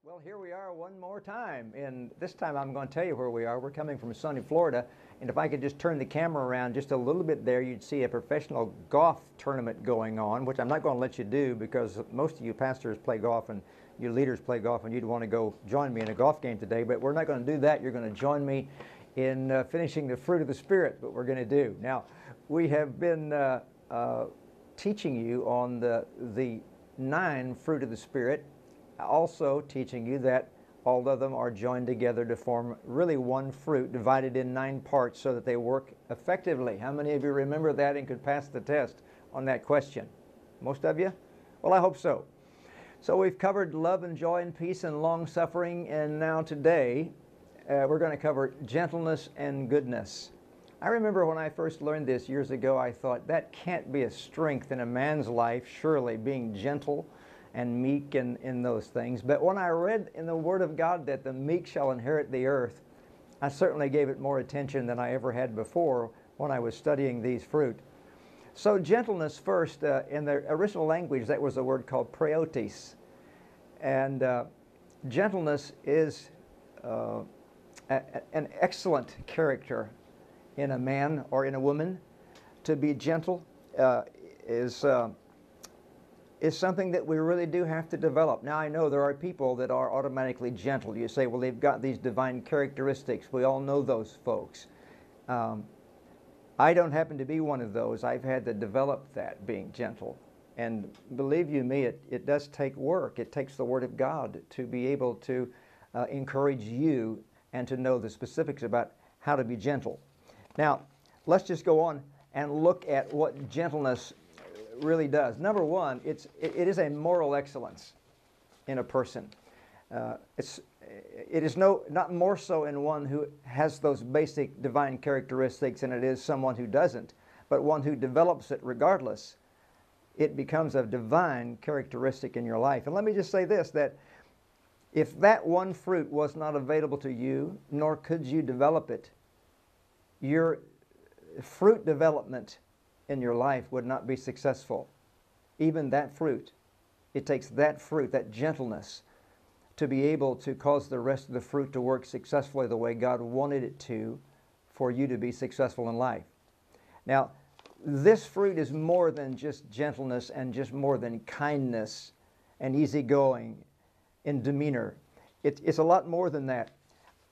Well, here we are one more time, and this time I'm going to tell you where we are. We're coming from sunny Florida, and if I could just turn the camera around just a little bit there, you'd see a professional golf tournament going on, which I'm not going to let you do because most of you pastors play golf and you leaders play golf, and you'd want to go join me in a golf game today, but we're not going to do that. You're going to join me in finishing the fruit of the Spirit, what we're going to do. Now, we have been teaching you on the 9 fruit of the Spirit, also teaching you that all of them are joined together to form really one fruit divided in 9 parts so that they work effectively. How many of you remember that and could pass the test on that question? Most of you? Well, I hope so. So we've covered love and joy and peace and long suffering, and now today we're going to cover gentleness and goodness. I remember when I first learned this years ago, I thought that can't be a strength in a man's life, surely, being gentle and meek in those things. But when I read in the Word of God that the meek shall inherit the earth, I certainly gave it more attention than I ever had before when I was studying these fruit. So gentleness first, in the original language, that was a word called praotes. And gentleness is an excellent character in a man or in a woman. To be gentle is something that we really do have to develop. Now, I know there are people that are automatically gentle. You say, well, they've got these divine characteristics. We all know those folks. I don't happen to be one of those. I've had to develop that, being gentle. And believe you me, it does take work. It takes the Word of God to be able to encourage you and to know the specifics about how to be gentle. Now, let's just go on and look at what gentleness really does. Number one, it is a moral excellence in a person. It is not more so in one who has those basic divine characteristics than it is someone who doesn't, but one who develops it regardless. It becomes a divine characteristic in your life. And let me just say this, that if that one fruit was not available to you, nor could you develop it, your fruit development in your life would not be successful. Even that fruit, it takes that fruit, that gentleness, to be able to cause the rest of the fruit to work successfully the way God wanted it to for you to be successful in life. Now, this fruit is more than just gentleness and just more than kindness and easygoing in demeanor. It's a lot more than that.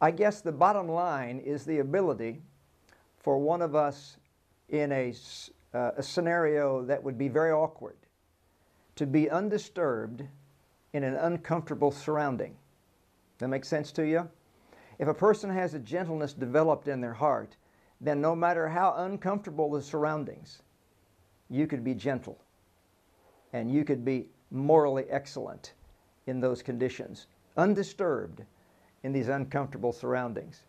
I guess the bottom line is the ability for one of us in a scenario that would be very awkward to be undisturbed in an uncomfortable surrounding. That makes sense to you? If a person has a gentleness developed in their heart, then no matter how uncomfortable the surroundings, you could be gentle and you could be morally excellent in those conditions, undisturbed in these uncomfortable surroundings.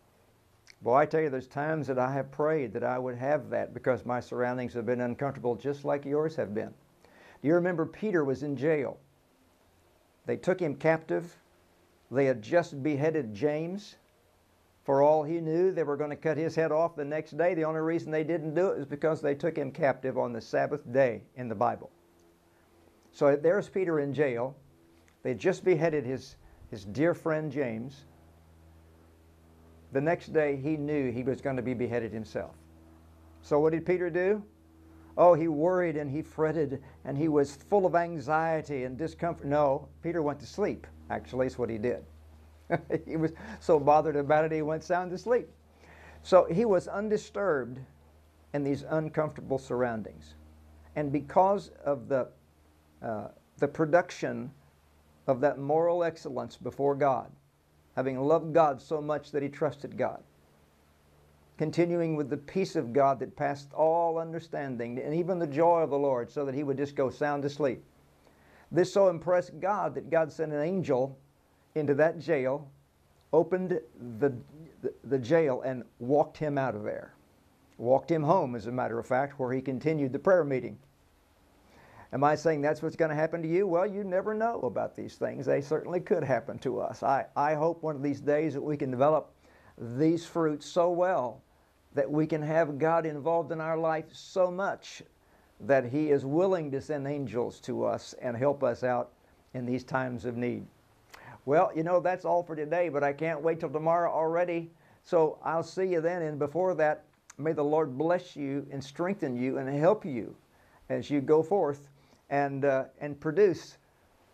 Boy, I tell you, there's times that I have prayed that I would have that because my surroundings have been uncomfortable just like yours have been. Do you remember Peter was in jail? They took him captive. They had just beheaded James. For all he knew, they were going to cut his head off the next day. The only reason they didn't do it is because they took him captive on the Sabbath day in the Bible. So there's Peter in jail. They just beheaded his dear friend James. The next day, he knew he was going to be beheaded himself. So what did Peter do? Oh, he worried and he fretted and he was full of anxiety and discomfort. No, Peter went to sleep, actually, is what he did. He was so bothered about it, he went sound asleep. So he was undisturbed in these uncomfortable surroundings. And because of the production of that moral excellence before God, having loved God so much that he trusted God, continuing with the peace of God that passed all understanding, and even the joy of the Lord, so that he would just go sound asleep. This so impressed God that God sent an angel into that jail, opened the jail, and walked him out of there. Walked him home, as a matter of fact, where he continued the prayer meeting. Am I saying that's what's going to happen to you? Well, you never know about these things. They certainly could happen to us. I hope one of these days that we can develop these fruits so well that we can have God involved in our life so much that he is willing to send angels to us and help us out in these times of need. Well, you know, that's all for today, but I can't wait till tomorrow already. So I'll see you then. And before that, may the Lord bless you and strengthen you and help you as you go forth and produce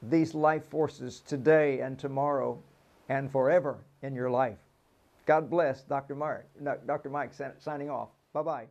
these life forces today and tomorrow and forever in your life. God bless. Dr. Mike signing off. Bye-bye.